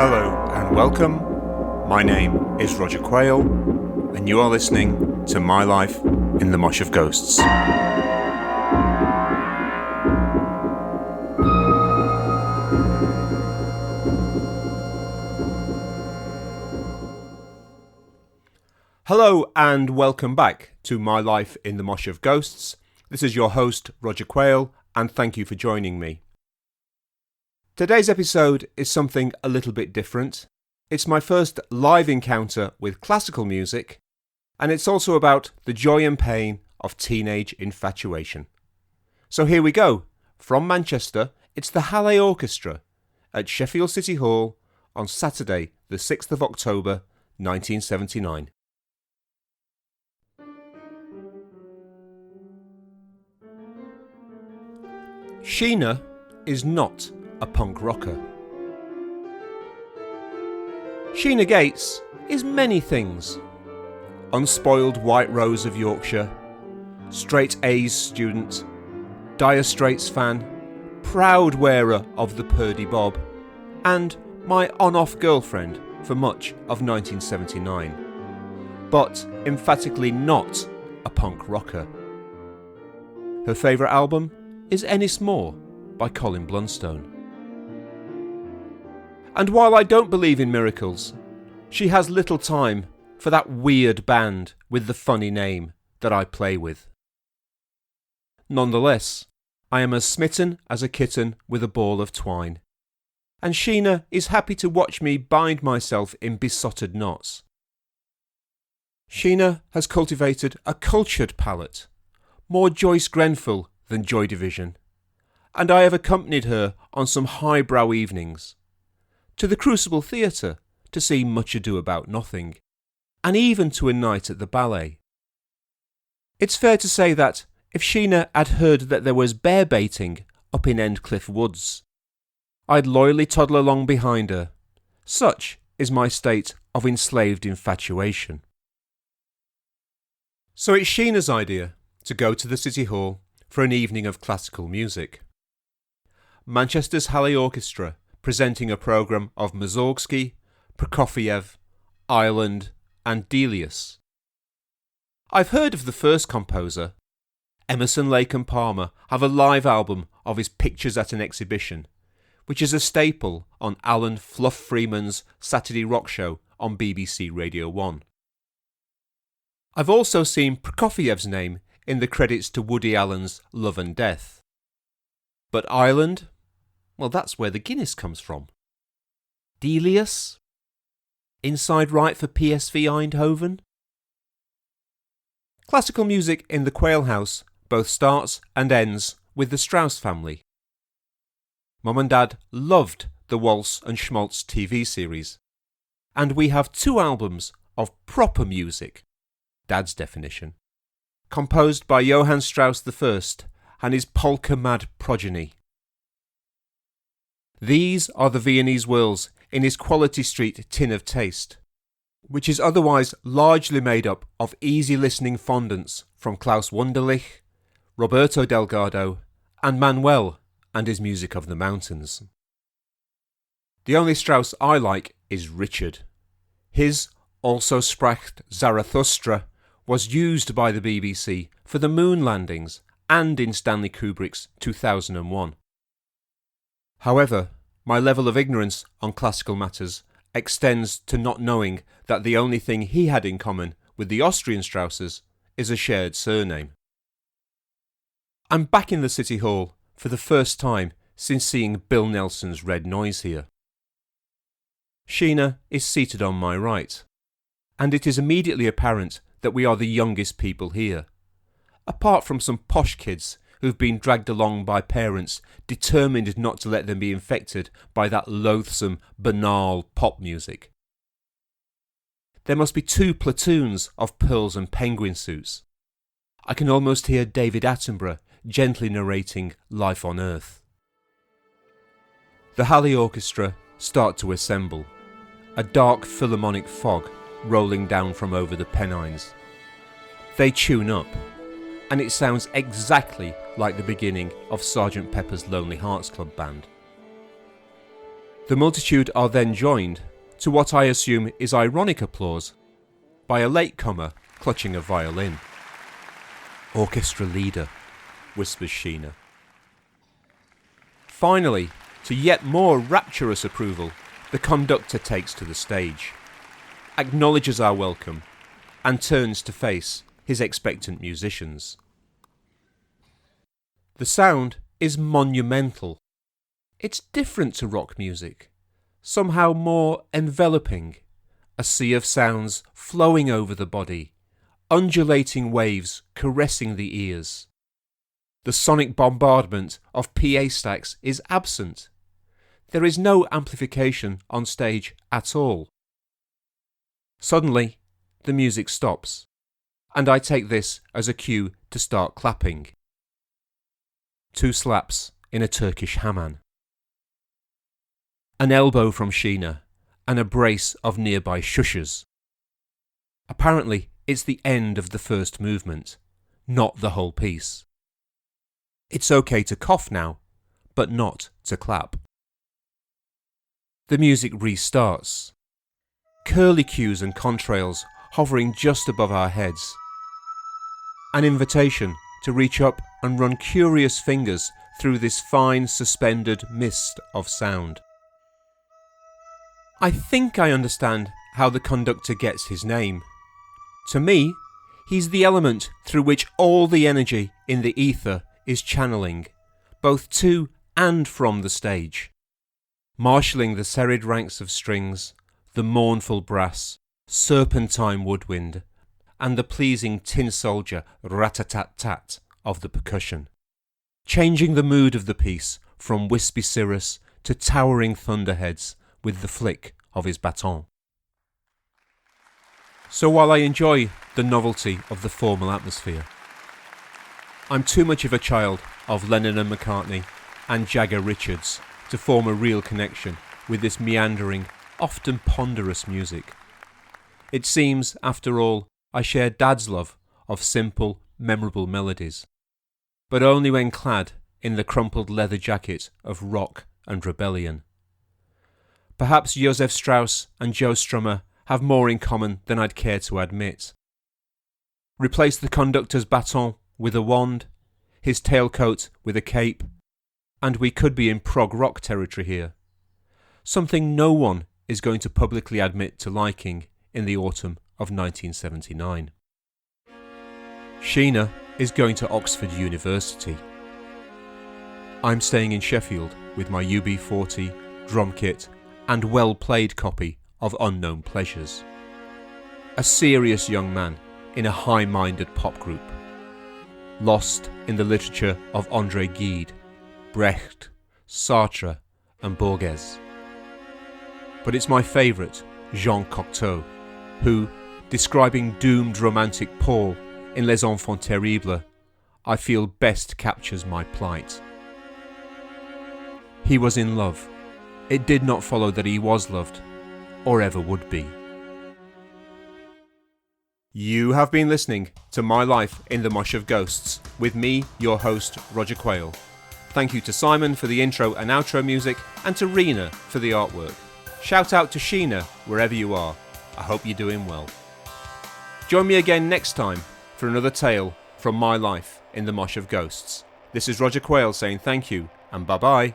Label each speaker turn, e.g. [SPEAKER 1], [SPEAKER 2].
[SPEAKER 1] Hello and welcome. My name is Roger Quayle, and you are listening to My Life in the Mosh of Ghosts. Hello and welcome back to My Life in the Mosh of Ghosts. This is your host, Roger Quayle, and thank you for joining me. Today's episode is something a little bit different. It's my first live encounter with classical music, and it's also about the joy and pain of teenage infatuation. So here we go. From Manchester, it's the Hallé Orchestra at Sheffield City Hall on Saturday, the 6th of October, 1979. Sheena is not a punk rocker. Sheena Gates is many things. Unspoiled white rose of Yorkshire, straight A's student, Dire Straits fan, proud wearer of the Purdy Bob, and my on-off girlfriend for much of 1979. But emphatically not a punk rocker. Her favourite album is Ennismore by Colin Blunstone. And while I don't believe in miracles, she has little time for that weird band with the funny name that I play with. Nonetheless, I am as smitten as a kitten with a ball of twine, and Sheena is happy to watch me bind myself in besotted knots. Sheena has cultivated a cultured palate, more Joyce Grenfell than Joy Division, and I have accompanied her on some highbrow evenings, to the Crucible Theatre to see Much Ado About Nothing, and even to a night at the ballet. It's fair to say that if Sheena had heard that there was bear baiting up in Endcliffe Woods, I'd loyally toddle along behind her. Such is my state of enslaved infatuation. So it's Sheena's idea to go to the City Hall for an evening of classical music. Manchester's Hallé Orchestra presenting a programme of Mussorgsky, Prokofiev, Ireland and Delius. I've heard of the first composer. Emerson, Lake and Palmer have a live album of his Pictures at an Exhibition, which is a staple on Alan Fluff Freeman's Saturday Rock Show on BBC Radio 1. I've also seen Prokofiev's name in the credits to Woody Allen's Love and Death. But Ireland? Well, that's where the Guinness comes from. Delius? Inside right for PSV Eindhoven? Classical music in the Quayle House both starts and ends with the Strauss family. Mum and Dad loved the Waltz and Schmaltz TV series, and we have 2 albums of proper music, Dad's definition, composed by Johann Strauss I and his polka-mad progeny. These are the Viennese whirls in his Quality Street tin of taste, which is otherwise largely made up of easy-listening fondants from Klaus Wunderlich, Roberto Delgado, and Manuel and his Music of the Mountains. The only Strauss I like is Richard. His Also Spracht Zarathustra was used by the BBC for the moon landings and in Stanley Kubrick's 2001. However, my level of ignorance on classical matters extends to not knowing that the only thing he had in common with the Austrian Strausses is a shared surname. I'm back in the City Hall for the first time since seeing Bill Nelson's Red Noise here. Sheena is seated on my right, and it is immediately apparent that we are the youngest people here, apart from some posh kids who've been dragged along by parents determined not to let them be infected by that loathsome, banal pop music. There must be 2 platoons of pearls and penguin suits. I can almost hear David Attenborough gently narrating Life on Earth. The Hallé Orchestra start to assemble, a dark philharmonic fog rolling down from over the Pennines. They tune up, and it sounds exactly like the beginning of Sgt. Pepper's Lonely Hearts Club Band. The multitude are then joined, to what I assume is ironic applause, by a latecomer clutching a violin. "Orchestra leader," whispers Sheena. Finally, to yet more rapturous approval, the conductor takes to the stage, acknowledges our welcome, and turns to face his expectant musicians. The sound is monumental. It's different to rock music, somehow more enveloping, a sea of sounds flowing over the body, undulating waves caressing the ears. The sonic bombardment of PA stacks is absent. There is no amplification on stage at all. Suddenly, the music stops, and I take this as a cue to start clapping. 2 slaps in a Turkish hammam. An elbow from Sheena, and a brace of nearby shushers. Apparently, it's the end of the first movement, not the whole piece. It's okay to cough now, but not to clap. The music restarts. Curlicues and contrails hovering just above our heads. An invitation to reach up and run curious fingers through this fine suspended mist of sound. I think I understand how the conductor gets his name. To me, he's the element through which all the energy in the ether is channeling, both to and from the stage, marshalling the serried ranks of strings, the mournful brass, serpentine woodwind, and the pleasing tin soldier rat-a-tat-tat of the percussion, changing the mood of the piece from wispy cirrus to towering thunderheads with the flick of his baton. So while I enjoy the novelty of the formal atmosphere, I'm too much of a child of Lennon and McCartney and Jagger Richards to form a real connection with this meandering, often ponderous music. It seems, after all, I share Dad's love of simple, memorable melodies, but only when clad in the crumpled leather jacket of rock and rebellion. Perhaps Josef Strauss and Joe Strummer have more in common than I'd care to admit. Replace the conductor's baton with a wand, his tailcoat with a cape, and we could be in prog rock territory here. Something no one is going to publicly admit to liking in the autumn of 1979. Sheena is going to Oxford University. I'm staying in Sheffield with my UB40 drum kit and well-played copy of Unknown Pleasures. A serious young man in a high-minded pop group, lost in the literature of André Gide, Brecht, Sartre and Borges. But it's my favourite, Jean Cocteau, who, describing doomed romantic Paul in Les Enfants Terribles, I feel best captures my plight. He was in love. It did not follow that he was loved, or ever would be. You have been listening to My Life in the Mosh of Ghosts with me, your host, Roger Quayle. Thank you to Simon for the intro and outro music, and to Rionagh for the artwork. Shout out to Sheena wherever you are. I hope you're doing well. Join me again next time for another tale from my life in the Mosh of Ghosts. This is Roger Quayle saying thank you and bye bye.